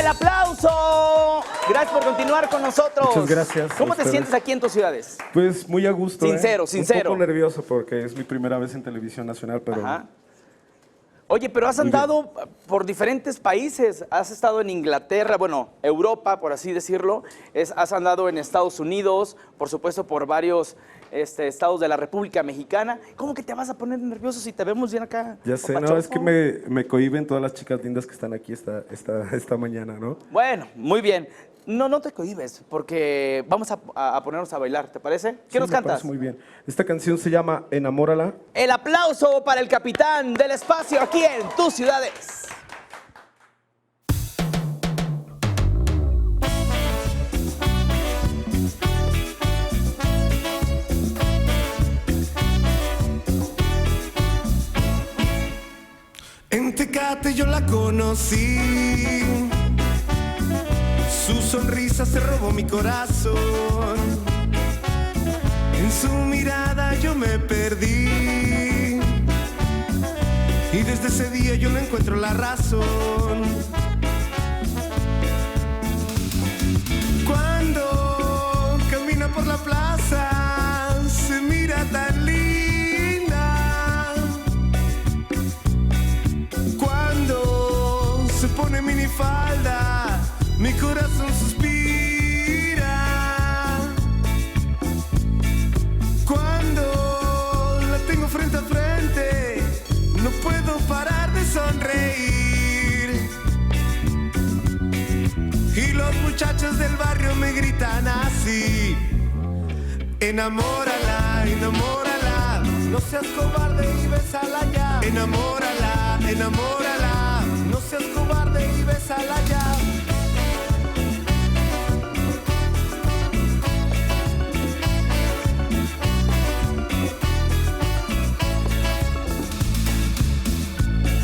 ¡El aplauso! Gracias por continuar con nosotros. Muchas gracias. ¿Cómo te sientes aquí en tus ciudades? Pues muy a gusto. Sincero. Un poco nervioso porque es mi primera vez en televisión nacional, pero... Ajá. Oye, pero has andado por diferentes países. Has estado en Inglaterra, bueno, Europa, por así decirlo. Has andado en Estados Unidos, por supuesto, por varios estados de la República Mexicana. ¿Cómo que te vas a poner nervioso si te vemos bien acá? Ya sé, no, es que me cohíben todas las chicas lindas que están aquí esta mañana, ¿no? Bueno, muy bien. No te cohibes, porque vamos a ponernos a bailar, ¿te parece? ¿Qué nos cantas? Me parece muy bien. Esta canción se llama Enamórala. El aplauso para el capitán del espacio aquí en tus ciudades. En Tecate yo la conocí, su sonrisa se robó mi corazón, en su mirada yo me perdí y desde ese día yo no encuentro la razón. Cuando camina por la plaza se mira tan linda, cuando se pone minifalda mi corazón suspira, cuando la tengo frente a frente no puedo parar de sonreír y los muchachos del barrio me gritan así: enamórala, enamórala, no seas cobarde y bésala ya. Enamórala, enamórala, no seas cobarde y bésala ya.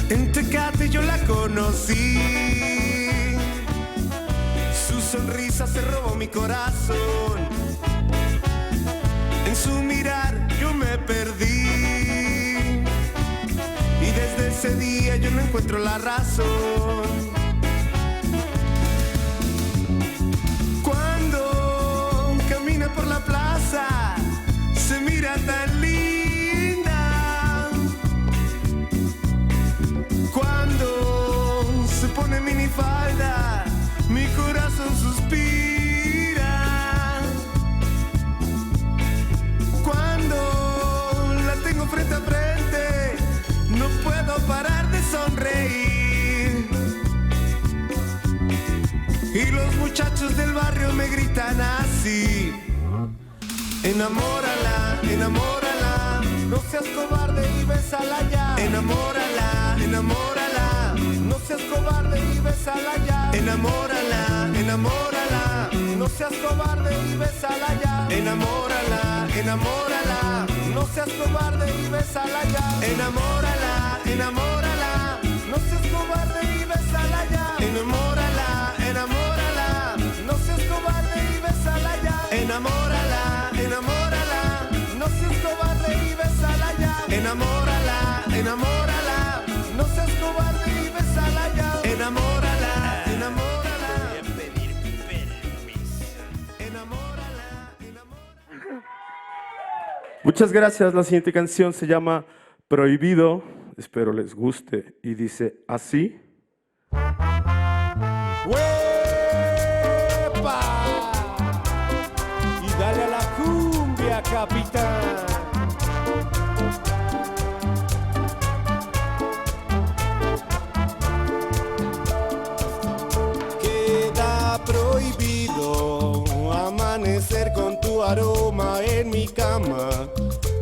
En Tecate yo la conocí, su sonrisa se robó mi corazón, en su mirar yo me perdí y desde ese día yo no encuentro la razón. Cuando camina por la plaza se mira tan linda, cuando se pone minifalda mi corazón suspira, cuando la tengo frente a frente no puedo parar de sonreír y los muchachos del barrio me gritan así: enamórala, enamórala, no seas cobarde y bésala ya. Enamórala, enamórala, no seas cobarde y bésala ya. Enamórala, enamórala, no seas cobarde y bésala ya. Enamórala, enamórala, no seas cobarde y bésala ya. Enamórala, enamórala, no seas cobarde y bésala ya. Enamórala, enamórala, no seas cobarde y bésala ya. Enamórala, enamórala, no seas cobarde y bésala ya. Enamórala, enamórala, no seas cobarde y bésala ya. Enamórala, enamórala. Voy a pedir permiso. Enamórala, enamórala. Muchas gracias. La siguiente canción se llama Prohibido. Espero les guste y dice así. ¡Huepa! Y dale a la cumbia, capitán. Queda prohibido amanecer con tu aroma en mi cama,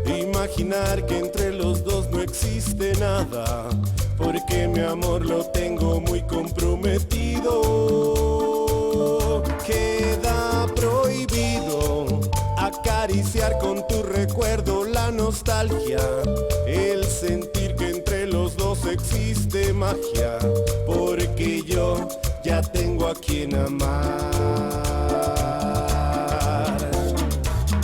imaginar que entre los dos no existe nada, porque mi amor lo tengo muy comprometido. Queda prohibido acariciar con tu recuerdo la nostalgia, el sentir que entre los dos existe magia, porque yo ya tengo a quien amar.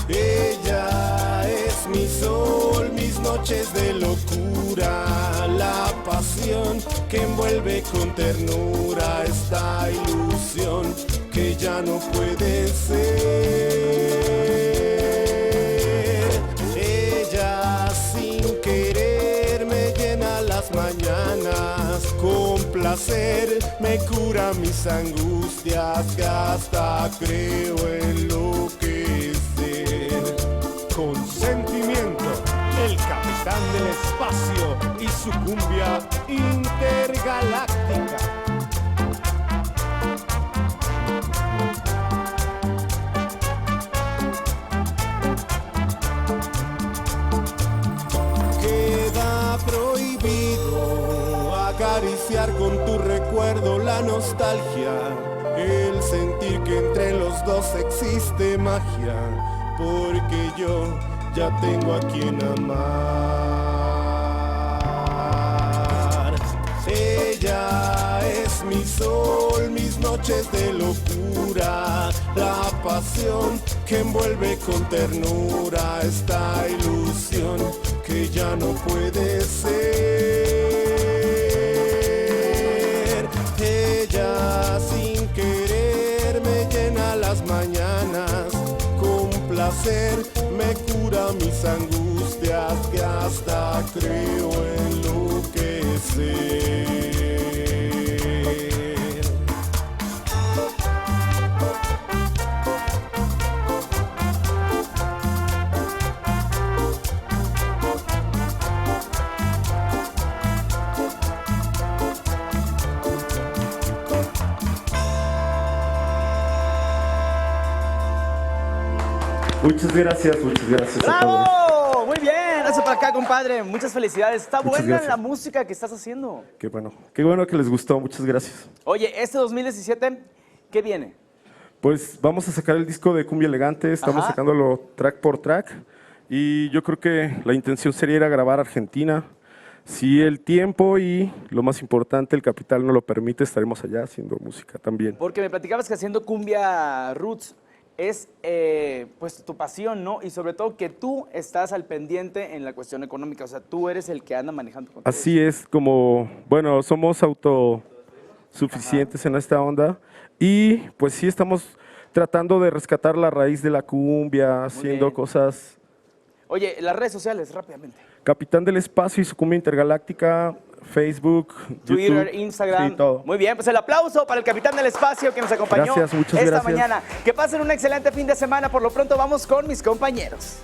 Ella es mi sol, mis noches de locura, la paz pasión que envuelve con ternura esta ilusión que ya no puede ser. Ella sin querer me llena las mañanas, con placer me cura mis angustias, que hasta creo enloquecer. Con sentimiento, el capitán del espacio y su cumbia intergaláctica. Queda prohibido acariciar con tu recuerdo la nostalgia, el sentir que entre los dos existe magia, porque yo ya tengo a quien amar. Ella es mi sol, mis noches de locura, la pasión que envuelve con ternura esta ilusión que ya no puede ser. Ella sin querer me llena las mañanas, con placer me cura mis angustias, que hasta creo enloquecer. Muchas gracias a todos. ¡Bravo! Muy bien, gracias por acá, compadre. Muchas felicidades. Está Muchas buena gracias. la música que estás haciendo. Qué bueno que les gustó, muchas gracias. Oye, este 2017, ¿qué viene? Pues vamos a sacar el disco de Cumbia Elegante, estamos Ajá. sacándolo track por track y yo creo que la intención sería ir a grabar a Argentina. Si el tiempo y lo más importante, el capital no lo permite, estaremos allá haciendo música también. Porque me platicabas que haciendo cumbia roots es pues tu pasión, ¿no? Y sobre todo que tú estás al pendiente en la cuestión económica, o sea, tú eres el que anda manejando con todo Así es como, bueno, somos autosuficientes en esta onda y pues sí estamos tratando de rescatar la raíz de la cumbia, haciendo bien. cosas. Oye, las redes sociales, rápidamente. Capitán del Espacio y su cumbia intergaláctica, Facebook, Twitter, YouTube, Instagram. sí, todo. Muy bien, pues el aplauso para el capitán del espacio que nos acompañó Gracias, muchas esta gracias. mañana. Que pasen un excelente fin de semana. Por lo pronto vamos con mis compañeros.